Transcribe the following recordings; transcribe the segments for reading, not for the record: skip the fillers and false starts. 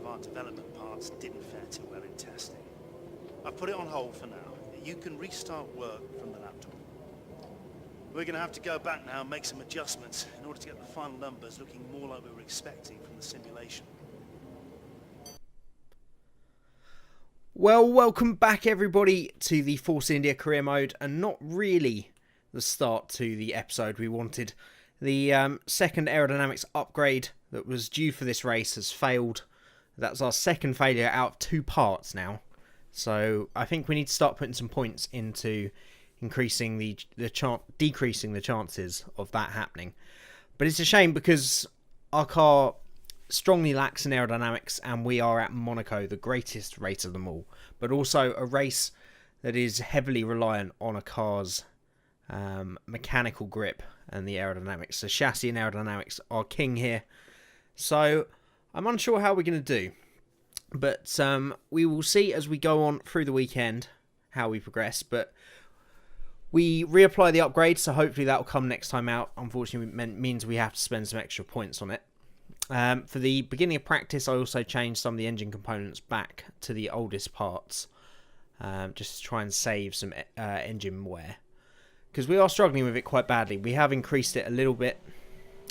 our development parts didn't fare too well in testing. I've put it on hold for now. You can restart work from the laptop. We're going to have to go back now and make some adjustments in order to get the final numbers looking more like we were expecting from the simulation. Well, welcome back everybody to the Force India career mode, and not really the start to the episode we wanted. The second aerodynamics upgrade that was due for this race has failed. That's our second failure out of 2 parts now. So I think we need to start putting some points into increasing decreasing the chances of that happening. But it's a shame because our car strongly lacks in aerodynamics, and we are at Monaco, the greatest race of them all, but also a race that is heavily reliant on a car's mechanical grip and the aerodynamics. The chassis and aerodynamics are king here, so I'm unsure how we're going to do, but we will see as we go on through the weekend how we progress. But we reapply the upgrade, so hopefully that will come next time out. Unfortunately, it means we have to spend some extra points on it. For the beginning of practice, I also changed some of the engine components back to the oldest parts, just to try and save some engine wear, because we are struggling with it quite badly. We have increased it a little bit,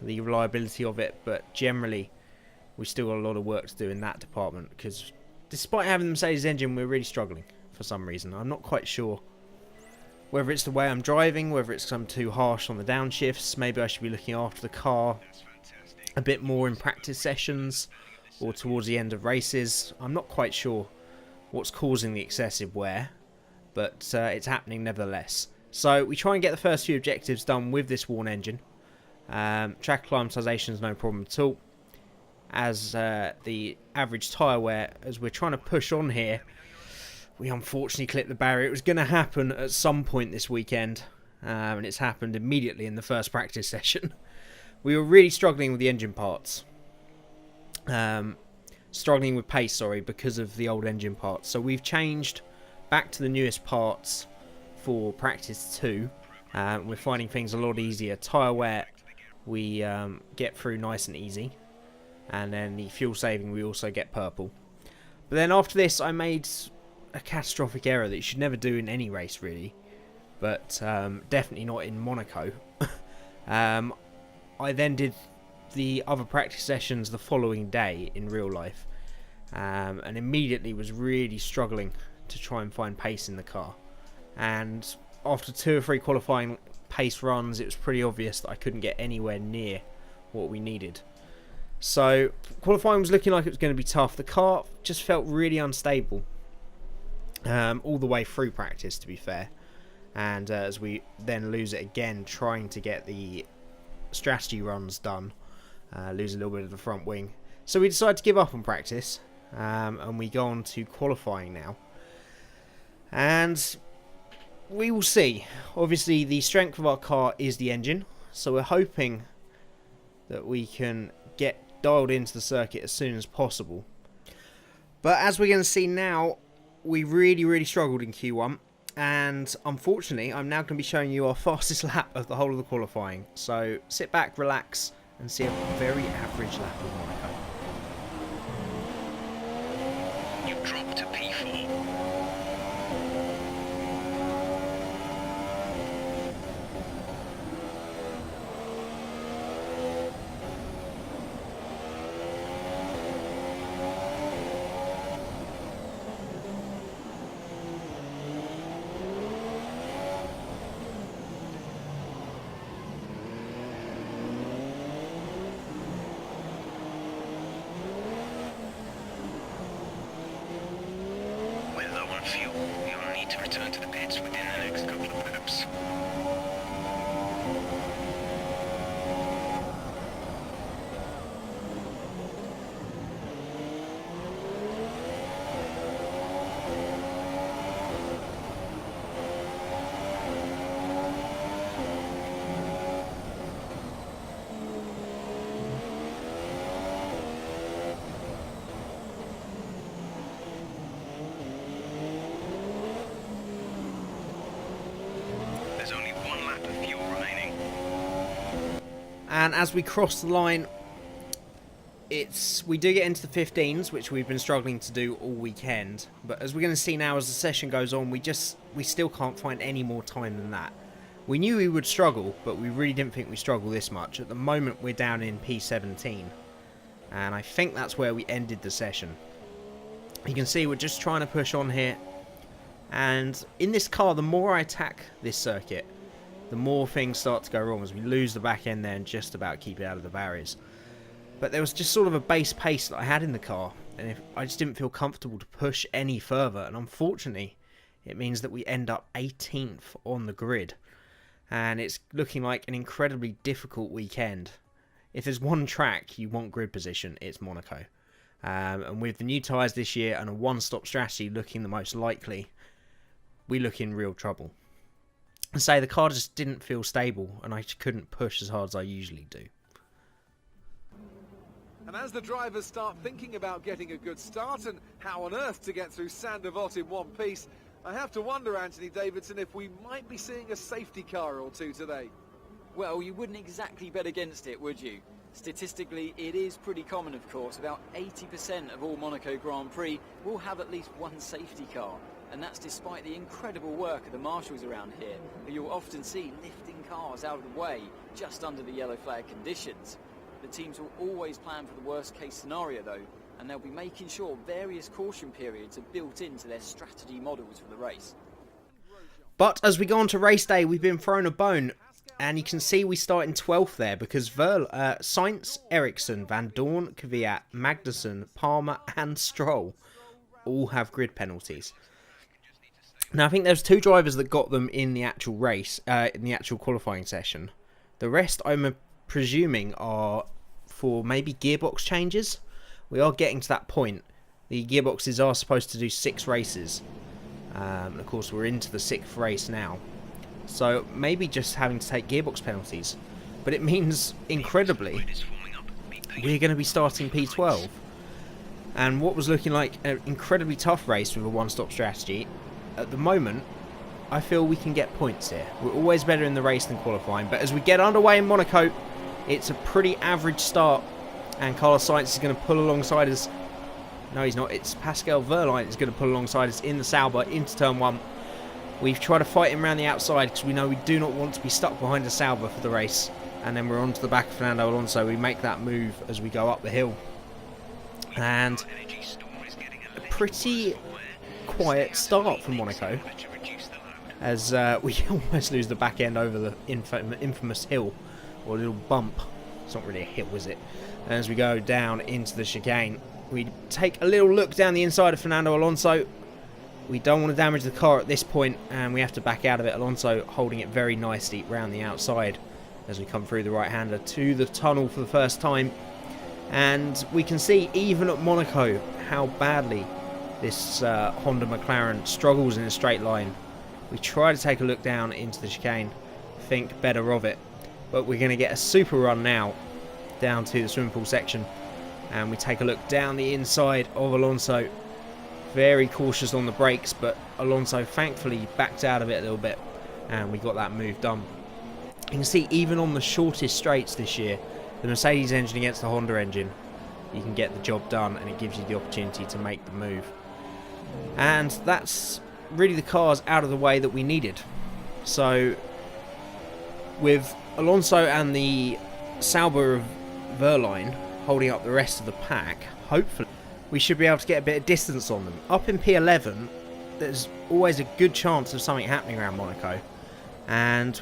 the reliability of it, but generally we still got a lot of work to do in that department, because despite having the Mercedes engine, we're really struggling for some reason. I'm not quite sure whether it's the way I'm driving, whether it's I'm too harsh on the downshifts. Maybe I should be looking after the car a bit more in practice sessions or towards the end of races. I'm not quite sure what's causing the excessive wear, but it's happening nevertheless. So we try and get the first few objectives done with this worn engine. Track acclimatization is no problem at all, as the average tyre wear, as we're trying to push on here, we unfortunately clipped the barrier. It was going to happen at some point this weekend, and it's happened immediately in the first practice session. We were really struggling with the engine parts. Struggling with pace, sorry, because of the old engine parts. So we've changed back to the newest parts for practice 2. We're finding things a lot easier. Tyre wear we get through nice and easy. And then the fuel saving we also get purple. But then after this I made a catastrophic error that you should never do in any race really. But definitely not in Monaco. I then did the other practice sessions the following day in real life, and immediately was really struggling to try and find pace in the car. And after 2 or 3 qualifying pace runs, it was pretty obvious that I couldn't get anywhere near what we needed. So qualifying was looking like it was going to be tough. The car just felt really unstable all the way through practice, to be fair. And as we then lose it again trying to get the strategy runs done, lose a little bit of the front wing, so we decided to give up on practice, and we go on to qualifying now, and we will see. Obviously the strength of our car is the engine, so we're hoping that we can get dialed into the circuit as soon as possible. But as we're going to see now, we really struggled in Q1. And unfortunately, I'm now going to be showing you our fastest lap of the whole of the qualifying. So sit back, relax, and see a very average lap of Monaco. You drop to P4. Fuel. You'll need to return to the pits within the next couple of laps. And as we cross the line, we do get into the 15s, which we've been struggling to do all weekend. But as we're going to see now as the session goes on, we still can't find any more time than that. We knew we would struggle, but we really didn't think we'd struggle this much. At the moment, we're down in P17. And I think that's where we ended the session. You can see we're just trying to push on here. And in this car, the more I attack this circuit, the more things start to go wrong as we lose the back end there and just about keep it out of the barriers. But there was just sort of a base pace that I had in the car, and I just didn't feel comfortable to push any further. And unfortunately, it means that we end up 18th on the grid. And it's looking like an incredibly difficult weekend. If there's one track you want grid position, it's Monaco. And with the new tyres this year and a one-stop strategy looking the most likely, we look in real trouble. And say the car just didn't feel stable, and I couldn't push as hard as I usually do. And as the drivers start thinking about getting a good start and how on earth to get through Saint-Devote in one piece, I have to wonder, Anthony Davidson, if we might be seeing a safety car or two today. Well, you wouldn't exactly bet against it, would you? Statistically, it is pretty common, of course. About 80% of all Monaco Grand Prix will have at least one safety car. And that's despite the incredible work of the marshals around here, who you'll often see lifting cars out of the way just under the yellow flag conditions. The teams will always plan for the worst case scenario though, and they'll be making sure various caution periods are built into their strategy models for the race. But as we go on to race day, we've been thrown a bone, and you can see we start in 12th there because Sainz, Ericsson, Van Dorn, Kvyat, Magnussen, Palmer and Stroll all have grid penalties. Now, I think there's 2 drivers that got them in the actual race, in the actual qualifying session. The rest, I'm presuming, are for maybe gearbox changes. We are getting to that point. The gearboxes are supposed to do 6 races. Of course, we're into the 6th race now. So, maybe just having to take gearbox penalties. But it means, incredibly, we're going to be starting P12. And what was looking like an incredibly tough race with a one-stop strategy, at the moment, I feel we can get points here. We're always better in the race than qualifying, but as we get underway in Monaco, it's a pretty average start, and Carlos Sainz is going to pull alongside us. No, he's not. It's Pascal Wehrlein is going to pull alongside us in the Sauber into turn 1. We've tried to fight him around the outside because we know we do not want to be stuck behind a Sauber for the race, and then we're onto the back of Fernando Alonso. We make that move as we go up the hill, and a pretty quiet start from Monaco as we almost lose the back end over the infamous hill, or a little bump. It's not really a hill, is it? And as we go down into the chicane, we take a little look down the inside of Fernando Alonso. We don't want to damage the car at this point, and we have to back out of it. Alonso holding it very nicely round the outside as we come through the right-hander to the tunnel for the first time. And we can see, even at Monaco, how badly this Honda McLaren struggles in a straight line. We try to take a look down into the chicane, think better of it, but we're going to get a super run now down to the swimming pool section, and we take a look down the inside of Alonso. Very cautious on the brakes, but Alonso thankfully backed out of it a little bit, and we got that move done. You can see even on the shortest straights this year, the Mercedes engine against the Honda engine, you can get the job done, and it gives you the opportunity to make the move. And that's really the cars out of the way that we needed. So with Alonso and the Sauber of Wehrlein holding up the rest of the pack, hopefully we should be able to get a bit of distance on them. Up in P11, there's always a good chance of something happening around Monaco. And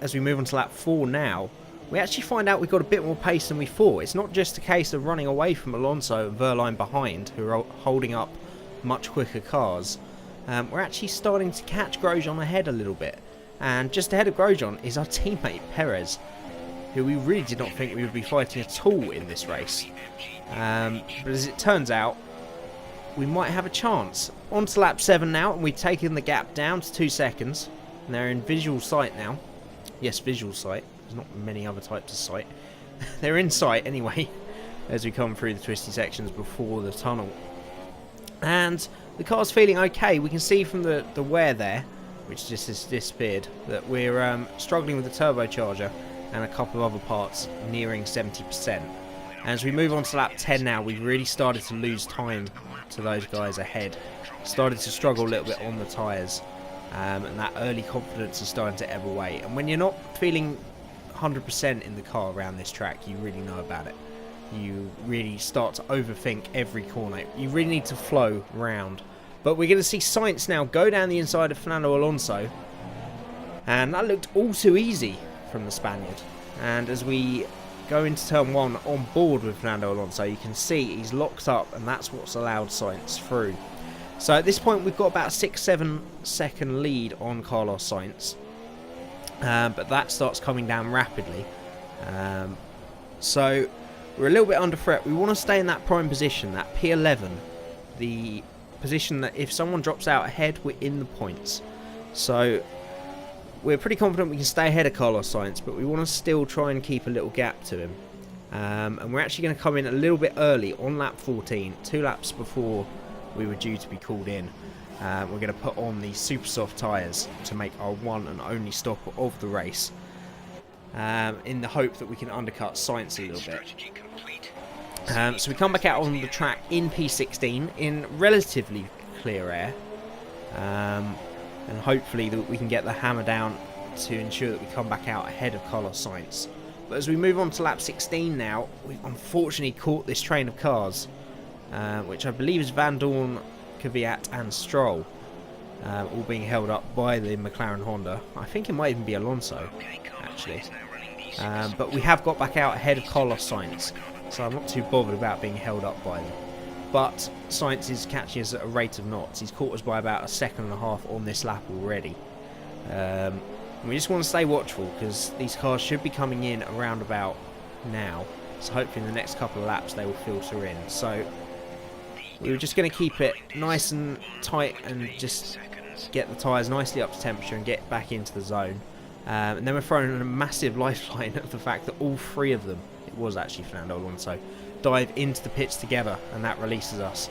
as we move on to lap 4 now, we actually find out we've got a bit more pace than we thought. It's not just a case of running away from Alonso and Wehrlein behind, who are holding up much quicker cars. We're actually starting to catch Grosjean ahead a little bit. And just ahead of Grosjean is our teammate Perez, who we really did not think we would be fighting at all in this race. But as it turns out, we might have a chance. On to lap 7 now, and we've taken the gap down to 2 seconds. And they're in visual sight now. Yes, visual sight. There's not many other types of sight. They're in sight anyway, as we come through the twisty sections before the tunnel. And the car's feeling okay. We can see from the wear there, which just has disappeared, that we're struggling with the turbocharger and a couple of other parts nearing 70%. As we move on to lap 10 now, we've really started to lose time to those guys ahead. Started to struggle a little bit on the tyres, and that early confidence is starting to ebb away. And when you're not feeling 100% in the car around this track, you really know about it. You really start to overthink every corner. You really need to flow round. But we're going to see Sainz now go down the inside of Fernando Alonso, and that looked all too easy from the Spaniard. And as we go into turn 1 on board with Fernando Alonso, you can see he's locked up, and that's what's allowed Sainz through. So at this point we've got about a 6-7 second lead on Carlos Sainz, but that starts coming down rapidly. So we're a little bit under threat. We want to stay in that prime position, that P11, the position that if someone drops out ahead, we're in the points. So we're pretty confident we can stay ahead of Carlos Sainz, but we want to still try and keep a little gap to him. And we're actually going to come in a little bit early on lap 14, 2 laps before we were due to be called in. We're going to put on these super soft tyres to make our one and only stop of the race, in the hope that we can undercut Sainz a little bit. So we come back out on the track in P16 in relatively clear air, and hopefully that we can get the hammer down to ensure that we come back out ahead of Carlos Sainz. But as we move on to lap 16 now, we've unfortunately caught this train of cars, which I believe is Van Dorn, Kvyat and Stroll, all being held up by the McLaren Honda. I think it might even be Alonso, actually. But we have got back out ahead of Carlos Sainz, so I'm not too bothered about being held up by them. But Sainz is catching us at a rate of knots. He's caught us by about 1.5 seconds on this lap already. We just want to stay watchful, because these cars should be coming in around about now. So hopefully in the next couple of laps they will filter in. So we were just going to keep it nice and tight and just get the tyres nicely up to temperature and get back into the zone. And then we're throwing in a massive lifeline of the fact that all 3 of them, it was actually Fernando Alonso, dive into the pits together, and that releases us.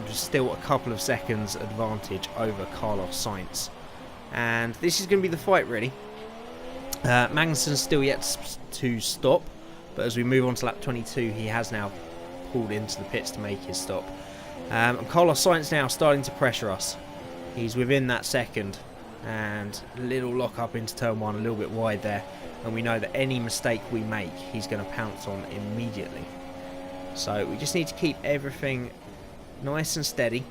Just still a couple of seconds advantage over Carlos Sainz. And this is going to be the fight, really. Magnussen's still yet to stop, but as we move on to lap 22, he has now pulled into the pits to make his stop. And Carlos Sainz now starting to pressure us. He's within that second, and a little lock up into turn 1, a little bit wide there, and we know that any mistake we make he's going to pounce on immediately. So we just need to keep everything nice and steady.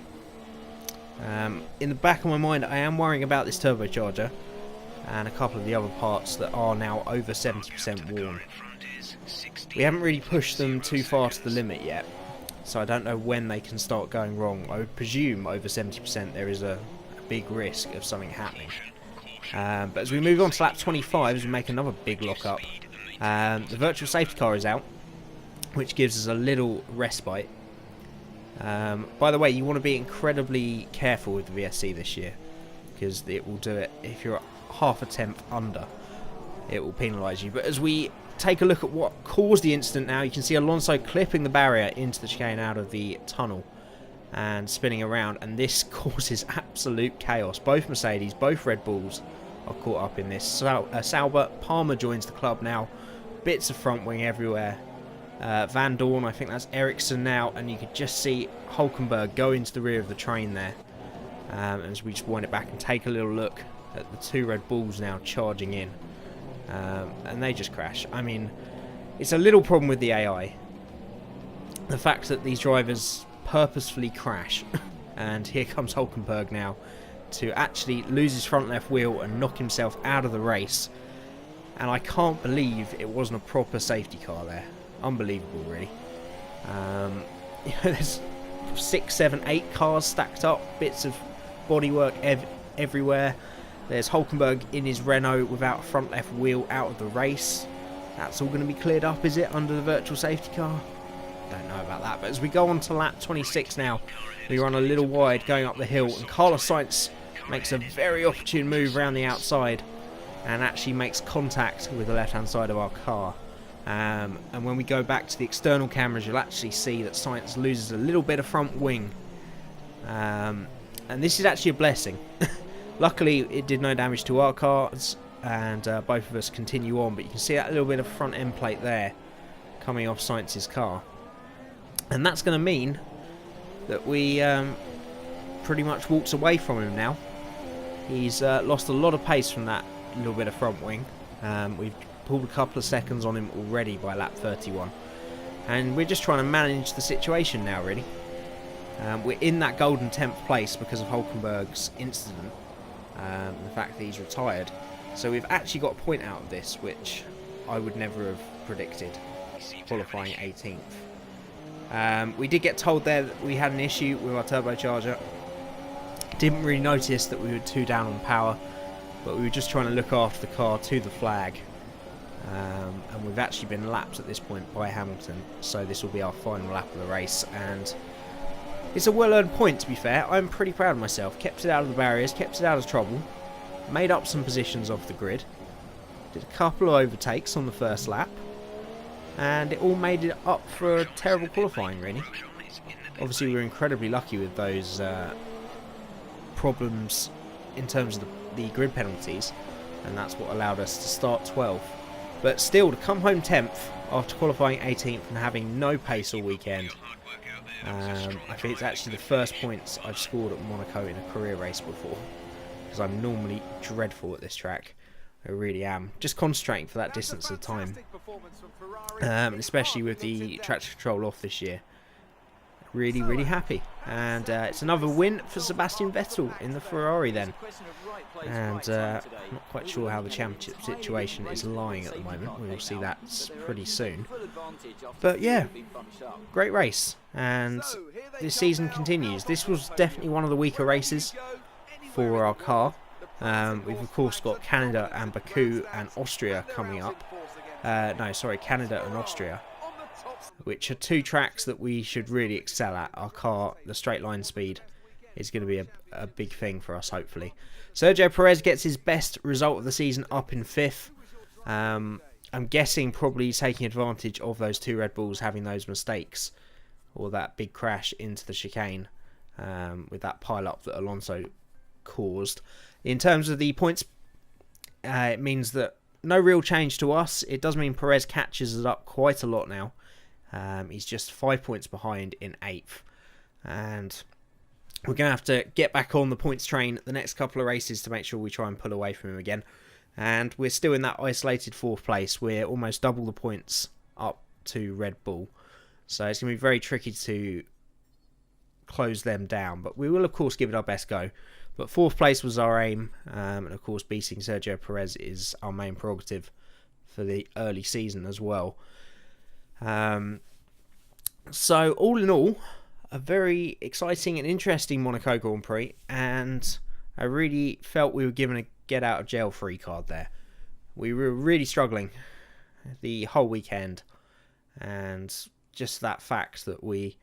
In the back of my mind I am worrying about this turbocharger and a couple of the other parts that are now over 70% worn. We haven't really pushed them too far to the limit yet, so I don't know when they can start going wrong. I would presume over 70% there is a big risk of something happening. But as we move on to lap 25, as we make another big lock-up, the virtual safety car is out, which gives us a little respite. By the way, you want to be incredibly careful with the VSC this year, because it will do it if you're half a tenth under. It will penalise you. But as we take a look at what caused the incident now, you can see Alonso clipping the barrier into the chicane out of the tunnel and spinning around, and this causes absolute chaos. Both Mercedes, both Red Bulls are caught up in this. Sauber, Palmer joins the club now, bits of front wing everywhere. Van Dorn, I think that's Ericsson now, and you could just see Hulkenberg go into the rear of the train there. As we just wind it back and take a little look at the 2 Red Bulls now charging in. And they just crash. I mean, it's a little problem with the AI. The fact that these drivers purposefully crash. And here comes Hulkenberg now to actually lose his front left wheel and knock himself out of the race. And I can't believe it wasn't a proper safety car there. Unbelievable, really. There's 6, 7, 8 cars stacked up, bits of bodywork everywhere. There's Hulkenberg in his Renault without a front left wheel out of the race. That's all going to be cleared up, is it, under the virtual safety car? Don't know about that. But as we go on to lap 26 now, we run a little wide going up the hill, and Carlos Sainz makes a very opportune move around the outside and actually makes contact with the left hand side of our car. And when we go back to the external cameras, you'll actually see that Sainz loses a little bit of front wing. And this is actually a blessing. Luckily, it did no damage to our cars, and both of us continue on. But you can see that little bit of front end plate there. coming off Sainz's car. And that's going to mean that we pretty much walks away from him now. He's lost a lot of pace from that little bit of front wing. We've pulled a couple of seconds on him already by lap 31. And we're just trying to manage the situation now, really. We're in that golden 10th place because of Hulkenberg's incident. The fact that he's retired. So we've actually got a point out of this, which I would never have predicted, qualifying 18th. We did get told there that we had an issue with our turbocharger. Didn't really notice that we were 2 down on power, but we were just trying to look after the car to the flag. And we've actually been lapped at this point by Hamilton, so this will be our final lap of the race, and it's a well-earned point, to be fair. I'm pretty proud of myself. Kept it out of the barriers, kept it out of trouble, made up some positions off the grid, did a couple of overtakes on the first lap, and it all made it up for a terrible qualifying, really. Obviously, we were incredibly lucky with those problems in terms of the grid penalties, and that's what allowed us to start 12th. But still, to come home 10th after qualifying 18th and having no pace all weekend, I think it's actually the first points I've scored at Monaco in a career race before, because I'm normally dreadful at this track. I really am. Just concentrating for that distance at a time, especially with the traction control off this year. Really, really happy. And it's another win for Sebastian Vettel in the Ferrari then. And I'm not quite sure how the championship situation is lying at the moment. We will see that pretty soon. But yeah, great race. And this season continues. This was definitely one of the weaker races for our car. We've of course got Canada and Baku and Austria coming up. Canada and Austria, which are 2 tracks that we should really excel at. Our car, the straight line speed, is going to be a big thing for us, hopefully. Sergio Perez gets his best result of the season up in 5th. I'm guessing probably taking advantage of those 2 Red Bulls having those mistakes, or that big crash into the chicane with that pile-up that Alonso caused. In terms of the points, it means that no real change to us. It does mean Perez catches us up quite a lot now. He's just 5 points behind in 8th. And we're going to have to get back on the points train the next couple of races to make sure we try and pull away from him again. And we're still in that isolated 4th place. We're almost double the points up to Red Bull. So it's going to be very tricky to close them down. But we will, of course, give it our best go. But 4th place was our aim. And, of course, beating Sergio Perez is our main prerogative for the early season as well. So, all in all, a very exciting and interesting Monaco Grand Prix. And I really felt we were given a get-out-of-jail-free card there. We were really struggling the whole weekend. And just that fact that we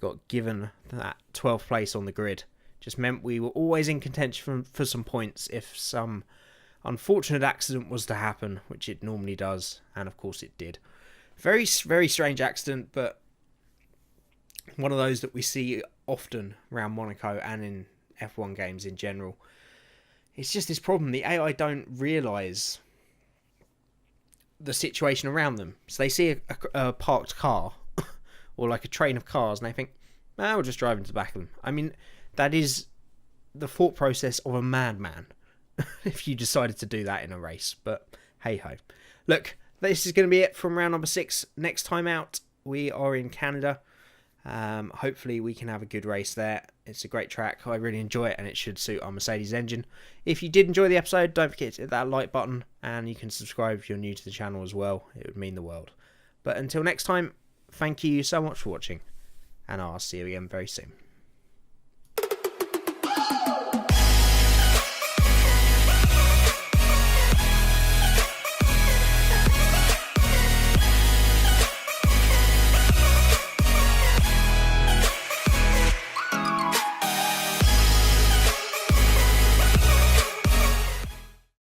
got given that 12th place on the grid just meant we were always in contention for some points if some unfortunate accident was to happen, which it normally does, and of course it did. Very, very strange accident, but one of those that we see often around Monaco and in F1 games in general. It's just this problem. The AI don't realise the situation around them. So they see a parked car or like a train of cars and they think, we'll just drive into the back of them. I mean, that is the thought process of a madman if you decided to do that in a race. But hey-ho. Look, this is going to be it from round number 6. Next time out, we are in Canada. Hopefully we can have a good race there. It's a great track. I really enjoy it and it should suit our Mercedes engine. If you did enjoy the episode, don't forget to hit that like button and you can subscribe if you're new to the channel as well. It would mean the world. But until next time, thank you so much for watching and I'll see you again very soon.